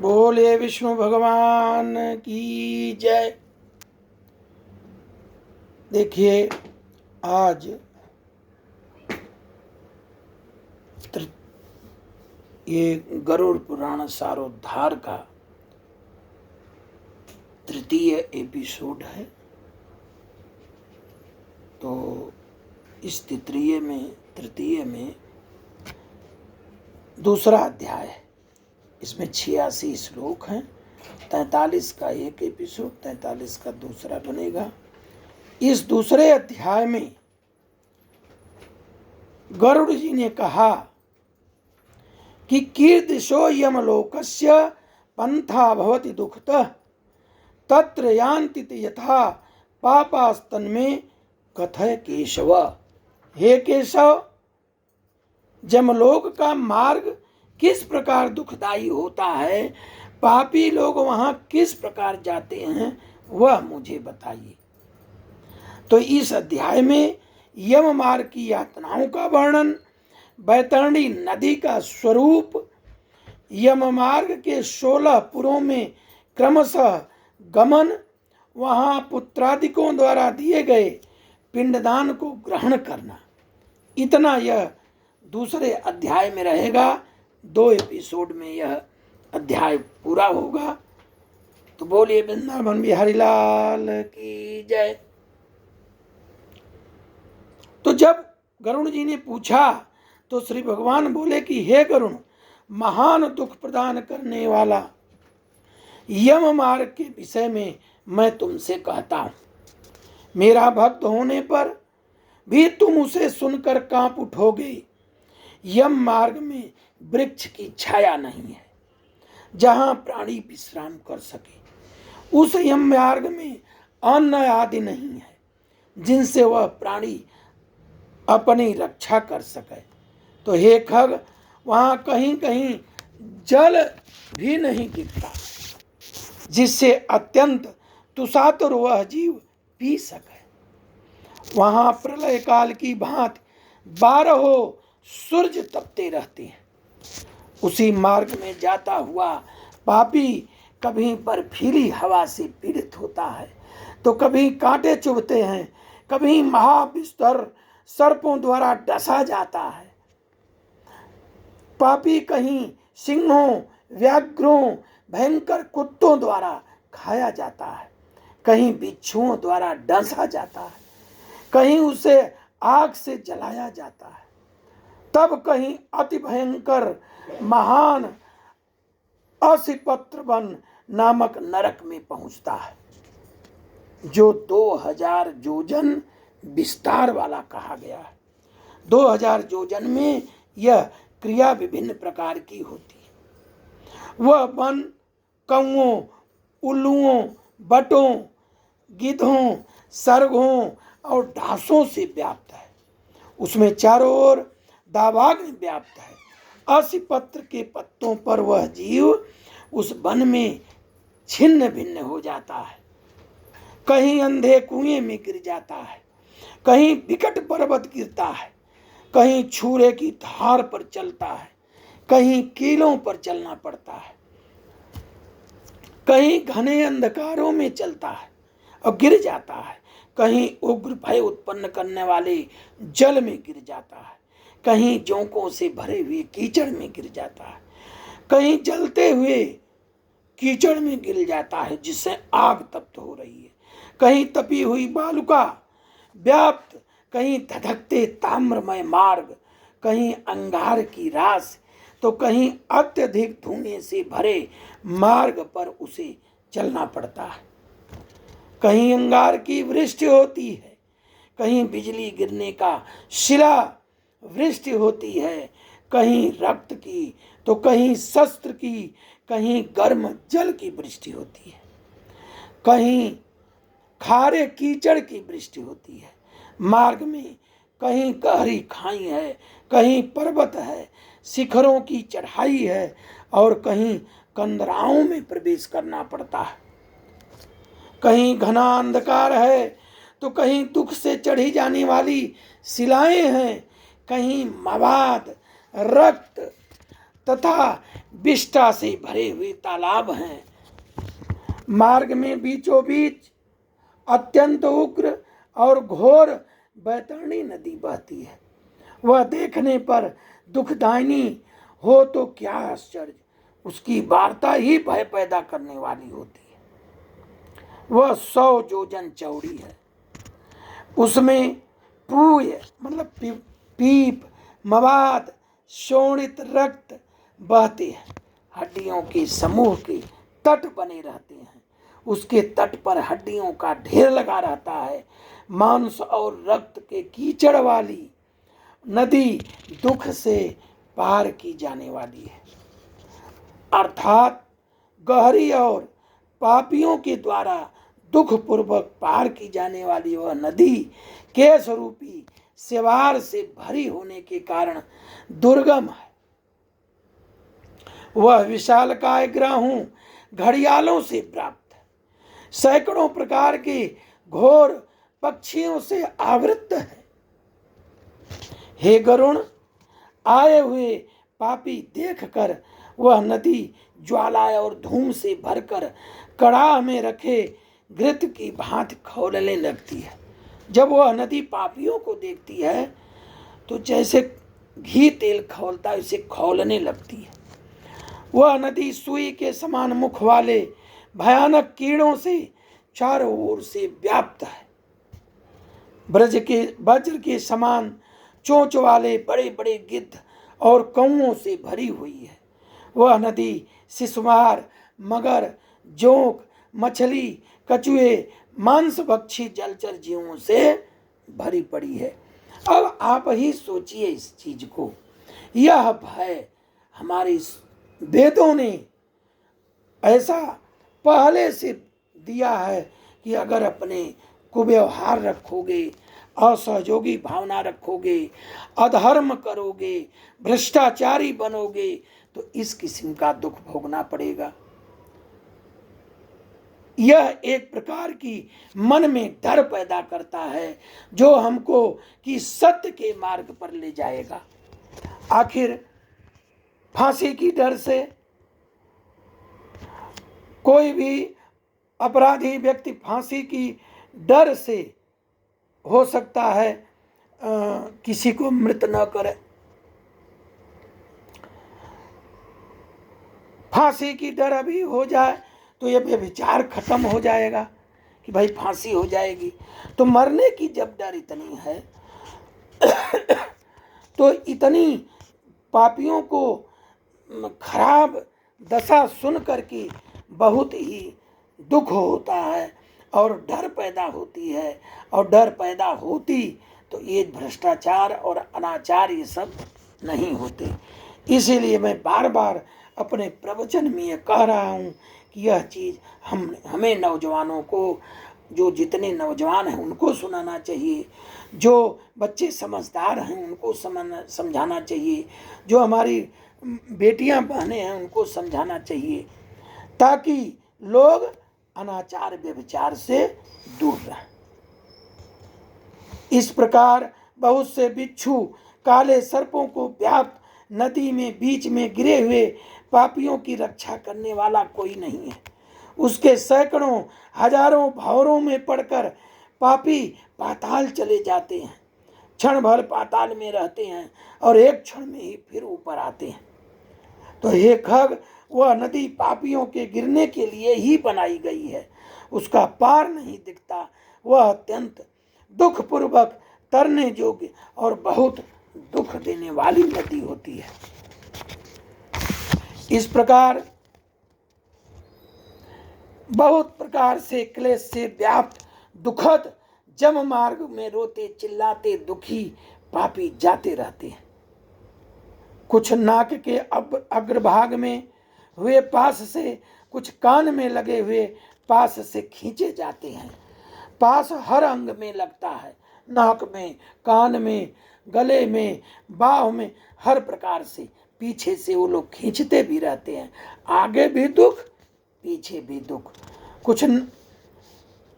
बोले विष्णु भगवान की जय। देखिए, आज ये गरुड़ पुराण सारोद्धार का तृतीय एपिसोड है। तो इस तृतीय में दूसरा अध्याय है। इसमें 86 श्लोक हैं। 43 का एक एपिसोड, 43 का दूसरा बनेगा। इस दूसरे अध्याय में गरुड़ जी ने कहा कि कीदृशो यमलोकस्य पंथा भवति दुःखतः तत्र यान्ति यथा पापास्तन्मे कथय केशव। हे केशव, यमलोक का मार्ग किस प्रकार दुखदाई होता है, पापी लोग वहां किस प्रकार जाते हैं, वह मुझे बताइए। तो इस अध्याय में यम मार्ग की यातनाओं का वर्णन, बैतरणी नदी का स्वरूप, यम मार्ग के 16 पुरों में क्रमशः गमन, वहां पुत्रादिकों द्वारा दिए गए पिंडदान को ग्रहण करना, इतना यह दूसरे अध्याय में रहेगा। 2 एपिसोड में यह अध्याय पूरा होगा। तो बोलिए वृंदावन बिहारी लाल की जय। तो जब गरुड़ जी ने पूछा तो श्री भगवान बोले कि हे गरुड़, महान दुख प्रदान करने वाला यम मार्ग के विषय में मैं तुमसे कहता हूं। मेरा भक्त होने पर भी तुम उसे सुनकर कांप उठोगे। यम मार्ग में वृक्ष की छाया नहीं है जहां प्राणी विश्राम कर सके। उस यम मार्ग में अन्न आदि नहीं है जिनसे वह प्राणी अपनी रक्षा कर सके। तो हे खग, वहां कहीं कहीं जल भी नहीं दिखता जिससे अत्यंत तुषातुर वह जीव पी सके। वहां प्रलय काल की भांति 12 सूर्य तपते रहते हैं। उसी मार्ग में जाता हुआ पापी कभी बर्फीली हवा से पीड़ित होता है, तो कभी कांटे चुभते हैं, कभी महाविस्तर सर्पों द्वारा डसा जाता है। पापी कहीं सिंहों, व्याघ्रों, भयंकर कुत्तों द्वारा खाया जाता है, कहीं बिच्छुओं द्वारा डसा जाता है, कहीं उसे आग से जलाया जाता है, तब कहीं अति भयंकर महान असिपत्र वन नामक नरक में पहुंचता है, जो 2000 योजन विस्तार वाला कहा गया है। 2000 योजन में यह क्रिया विभिन्न प्रकार की होती है। वह वन कौओं, उल्लुओं, बटों, गिद्धों, सर्गों और ढांसों से व्याप्त है। उसमें चारों ओर दावाग्नि व्याप्त है। असिपत्र के पत्तों पर वह जीव उस वन में छिन्न भिन्न हो जाता है। कहीं अंधे कुएं में गिर जाता है, कहीं विकट पर्वत गिरता है, कहीं छुरे की धार पर चलता है, कहीं कीलों पर चलना पड़ता है, कहीं घने अंधकारों में चलता है और गिर जाता है, कहीं उग्र भय उत्पन्न करने वाले जल में गिर जाता है, कहीं जोंकों से भरे हुए कीचड़ में गिर जाता है, कहीं जलते हुए कीचड़ में गिर जाता है जिससे आग तप्त हो रही है, कहीं तपी हुई बालुका व्याप्त, कहीं धधकते ताम्रमय मार्ग, कहीं अंगार की रास, तो कहीं अत्यधिक धुएं से भरे मार्ग पर उसे चलना पड़ता है। कहीं अंगार की वृष्टि होती है, कहीं बिजली गिरने का शिला वृष्टि होती है, कहीं रक्त की, तो कहीं शस्त्र की, कहीं गर्म जल की वृष्टि होती है, कहीं खारे कीचड़ की वृष्टि होती है। मार्ग में कहीं गहरी खाई है, कहीं पर्वत है, शिखरों की चढ़ाई है और कहीं कंदराओं में प्रवेश करना पड़ता है। कहीं घना अंधकार है तो कहीं दुख से चढ़ी जाने वाली शिलाएं हैं, कहीं मवाद, रक्त तथा विष्ठा से भरे हुए तालाब हैं। मार्ग में बीचों बीच अत्यंत उग्र और घोर बैतरणी नदी बहती है। वह देखने पर दुखदायिनी हो तो क्या आश्चर्य, उसकी वार्ता ही भय पैदा करने वाली होती है। वह 100 योजन चौड़ी है। उसमें पूय मतलब पीप, मवाद, शोणित रक्त बहते हैं। हड्डियों के समूह के तट बने रहते हैं। उसके तट पर हड्डियों का ढेर लगा रहता है। मांस और रक्त के कीचड़ वाली नदी दुख से पार की जाने वाली है, अर्थात गहरी और पापियों के द्वारा दुख पूर्वक पार की जाने वाली वह नदी के स्वरूपी सेवार से भरी होने के कारण दुर्गम है। वह विशालकाय ग्रहों घड़ियालों से प्राप्त है, सैकड़ों प्रकार के घोर पक्षियों से आवृत है। हे गरुण, आए हुए पापी देखकर वह नदी ज्वाला और धूम से भरकर कड़ाह में रखे घृत की भांति खौलने लगती है। जब वह नदी पापियों को देखती है तो जैसे घी तेल खौलता है उसे खौलने लगती है। वह नदी सुई के समान मुख वाले भयानक कीड़ों से चारों ओर से व्याप्त है। वज्र के समान चोंच वाले बड़े बड़े गिद्ध और कौओं से भरी हुई है। वह नदी सिसवार, मगर, जोंक, मछली, कछुए, मांसभक्षी जलचर जीवों से भरी पड़ी है। अब आप ही सोचिए इस चीज को। यह भय हमारे वेदों ने ऐसा पहले से दिया है कि अगर अपने कुव्यवहार रखोगे, असहयोगी भावना रखोगे, अधर्म करोगे, भ्रष्टाचारी बनोगे तो इस किस्म का दुख भोगना पड़ेगा। यह एक प्रकार की मन में डर पैदा करता है जो हमको कि सत्य के मार्ग पर ले जाएगा। आखिर फांसी की डर से कोई भी अपराधी व्यक्ति फांसी की डर से हो सकता है किसी को मृत न करे। फांसी की डर अभी हो जाए तो ये विचार खत्म हो जाएगा कि भाई फांसी हो जाएगी। तो मरने की जब डर इतनी है तो इतनी पापियों को खराब दशा सुन करके बहुत ही दुख होता है और डर पैदा होती है। और डर पैदा होती तो ये भ्रष्टाचार और अनाचार ये सब नहीं होते। इसीलिए मैं बार बार अपने प्रवचन में ये कह रहा हूँ कि यह चीज़ हमें नौजवानों को, जो जितने नौजवान हैं उनको सुनाना चाहिए, जो बच्चे समझदार हैं उनको समझाना चाहिए, जो हमारी बेटियां बहनें हैं उनको समझाना चाहिए, ताकि लोग अनाचार व्यभिचार से दूर रहें। इस प्रकार बहुत से बिच्छू काले सर्पों को व्याप्त नदी में बीच में गिरे हुए पापियों की रक्षा करने वाला कोई नहीं है। उसके सैकड़ों हजारों भंवरों में पड़कर पापी पाताल चले जाते हैं, क्षण भर पाताल में रहते हैं और एक क्षण में ही फिर ऊपर आते हैं। तो हे खग, वह नदी पापियों के गिरने के लिए ही बनाई गई है, उसका पार नहीं दिखता। वह अत्यंत दुख पूर्वक तरने योग्य और बहुत दुख देने वाली नदी होती है। इस प्रकार बहुत प्रकार से क्लेश से व्याप्त दुखद जम मार्ग में रोते चिल्लाते दुखी पापी जाते रहते हैं। कुछ नाक के अग्रभाग में हुए पास से, कुछ कान में लगे हुए पास से खींचे जाते हैं। पास हर अंग में लगता है, नाक में, कान में, गले में, बाह में, हर प्रकार से पीछे से वो लोग खींचते भी रहते हैं। आगे भी दुख, पीछे भी दुख।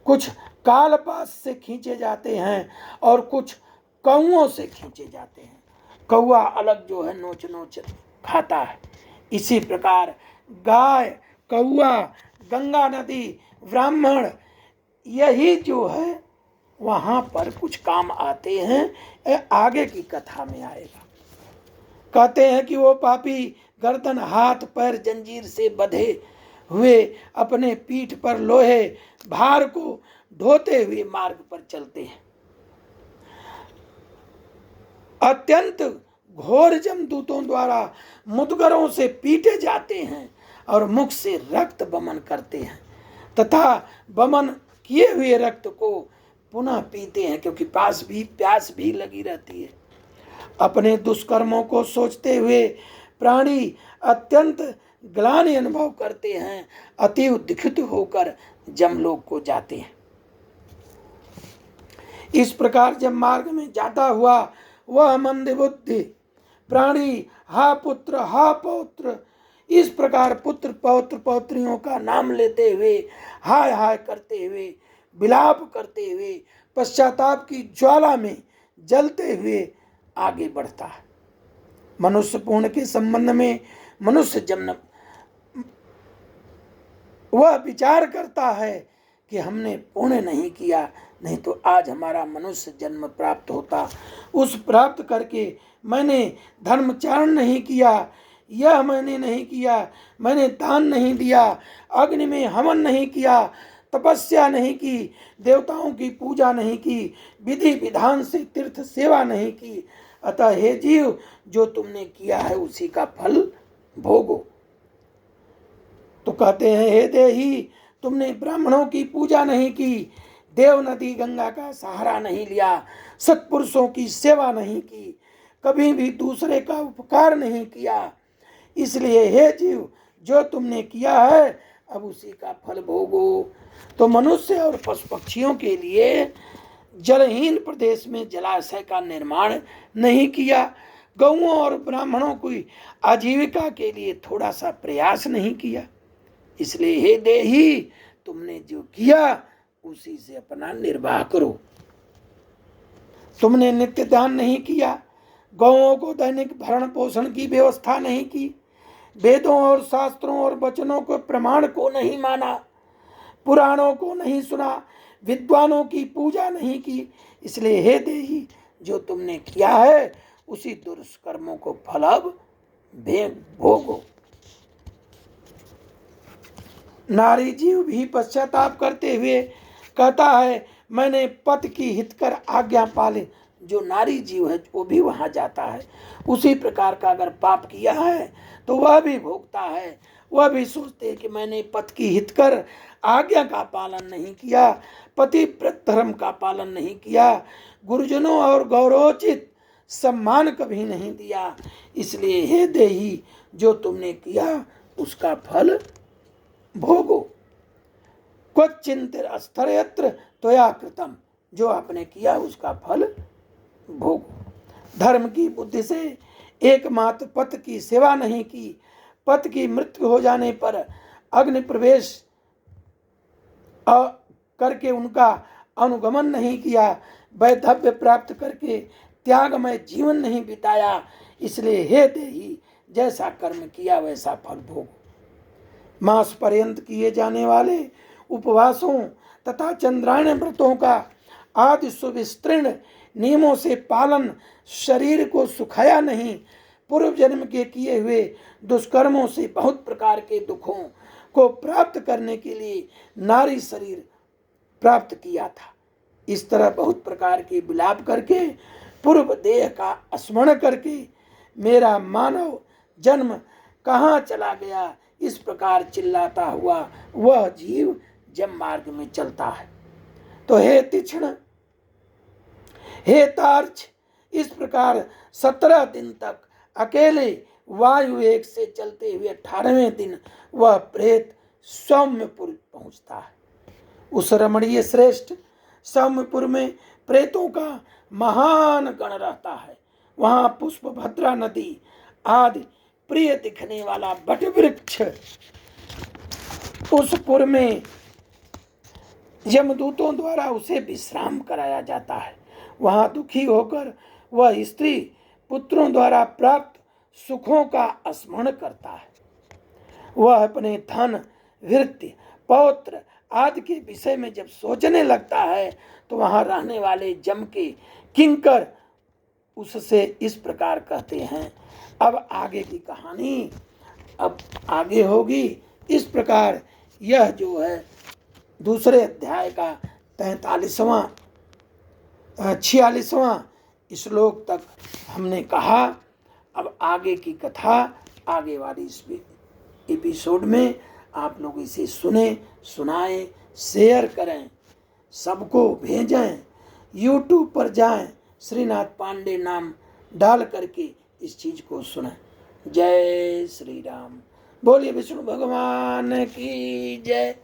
कुछ काल पास से खींचे जाते हैं और कुछ कौओं से खींचे जाते हैं। कौआ अलग जो है नोच नोच खाता है, इसी प्रकार गाय, कौआ, गंगा नदी, ब्राह्मण, यही जो है वहाँ पर कुछ काम आते हैं। ये आगे की कथा में आएगा। कहते हैं कि वो पापी गर्दन, हाथ पैर जंजीर से बंधे हुए अपने पीठ पर लोहे भार को ढोते हुए मार्ग पर चलते हैं। अत्यंत घोर जमदूतों द्वारा मुदगरों से पीटे जाते हैं और मुख से रक्त बमन करते हैं तथा बमन किए हुए रक्त को पुनः पीते हैं, क्योंकि प्यास भी लगी रहती है। अपने दुष्कर्मों को सोचते हुए प्राणी अत्यंत ग्लानि अनुभव करते हैं, अति दुखित होकर जमलोक को जाते हैं। इस प्रकार जब मार्ग में जाता हुआ वह मंदबुद्धि प्राणी हा पुत्र हा पौत्र, इस प्रकार पुत्र पौत्र पौत्रियों का नाम लेते हुए हाय हाय करते हुए विलाप करते हुए पश्चाताप की ज्वाला में जलते हुए आगे बढ़ता है। मनुष्य पुण्य के संबंध में मनुष्य जन्म वह विचार करता है कि हमने पुण्य नहीं किया, नहीं तो आज हमारा मनुष्य जन्म प्राप्त होता। उस प्राप्त करके मैंने धर्मचारण नहीं किया, यह मैंने नहीं किया, मैंने दान नहीं दिया, अग्नि में हवन नहीं किया, तपस्या नहीं की, देवताओं की पूजा नहीं की, विधि विधान से तीर्थ सेवा नहीं की। अतः हे जीव, जो तुमने किया है उसी का फल भोगो। तो कहते हैं हे देही, तुमने ब्राह्मणों की पूजा नहीं की, देव नदी गंगा का सहारा नहीं लिया, सत्पुरुषों की सेवा नहीं की, कभी भी दूसरे का उपकार नहीं किया, इसलिए हे जीव जो तुमने किया है अब उसी का फल भोगो। तो मनुष्य और पशु पक्षियों के लिए जलहीन प्रदेश में जलाशय का निर्माण नहीं किया, गौओं और ब्राह्मणों की आजीविका के लिए थोड़ा सा प्रयास नहीं किया। इसलिए हे देही, तुमने जो किया उसी से अपना निर्वाह करो। तुमने नित्य दान नहीं किया, गौओं को दैनिक भरण पोषण की व्यवस्था नहीं की, वेदों और शास्त्रों और वचनों को प्रमाण को नहीं माना, पुराणों को नहीं सुना, विद्वानों की पूजा नहीं की। इसलिए हे देही, जो तुमने किया है उसी दुष्कर्मों को फल अब भोगो। नारी जीव भी पश्चाताप करते हुए कहता है मैंने पति की हितकर आज्ञा पाले। जो नारी जीव है वो भी वहां जाता है, उसी प्रकार का अगर पाप किया है तो वह भी भोगता है। वह भी सोचते हैं कि मैंने पति की हितकर आज्ञा का पालन नहीं किया, पति धर्म का पालन नहीं किया, गुरुजनों और गौरवोचित सम्मान कभी नहीं दिया। इसलिए हे देही, जो तुमने किया उसका फल भोगो। क्वचिंत स्थर्यत्र त्वया कृतम, जो आपने किया उसका फल भोगो। धर्म की बुद्धि से एकमात्र पति की सेवा नहीं की, पति की मृत्यु हो जाने पर अग्नि प्रवेश करके उनका अनुगमन नहीं किया, वैधव्य प्राप्त करके त्यागमय जीवन नहीं बिताया। इसलिए हे देही, जैसा कर्म किया वैसा फल भोगो। मास पर्यंत किए जाने वाले उपवासों तथा चंद्रायण व्रतों का आदि सुविस्तृण नियमों से पालन शरीर को सुखाया नहीं, पूर्व जन्म के किए हुए दुष्कर्मों से बहुत प्रकार के दुखों को प्राप्त करने के लिए नारी शरीर प्राप्त किया था। इस तरह बहुत प्रकार के विलाप करके पूर्व देह का स्मरण करके मेरा मानव जन्म कहाँ चला गया, इस प्रकार चिल्लाता हुआ वह जीव जब मार्ग में चलता है। तो हे तीक्ष्ण, हे तार्क्ष, इस प्रकार 17 दिन तक अकेले वायु वेग से चलते हुए 18वें दिन वह प्रेत सौम्यपुर पहुंचता है। उस रमणीय श्रेष्ठ सौम्यपुर में प्रेतों का महान गण रहता है। वहां पुष्पभद्रा नदी आदि प्रिय दिखने वाला बट वृक्ष, उस पुर में यमदूतों द्वारा उसे विश्राम कराया जाता है। वहां दुखी होकर वह स्त्री पुत्रों द्वारा प्राप्त सुखों का स्मरण करता है। वह अपने धन, वृत्ति, पौत्र आदि के विषय में जब सोचने लगता है तो वहाँ रहने वाले जम के किंकर उससे इस प्रकार कहते हैं। अब आगे की कहानी अब आगे होगी। इस प्रकार यह जो है दूसरे अध्याय का 43वां 46वां श्लोक तक हमने कहा। अब आगे की कथा आगे वाली इस एपिसोड में आप लोग इसे सुने, सुनाएं, शेयर करें, सबको भेजें, यूट्यूब पर जाएं, श्रीनाथ पांडे नाम डाल करके इस चीज को सुनें। जय श्री राम। बोलिए विष्णु भगवान की जय।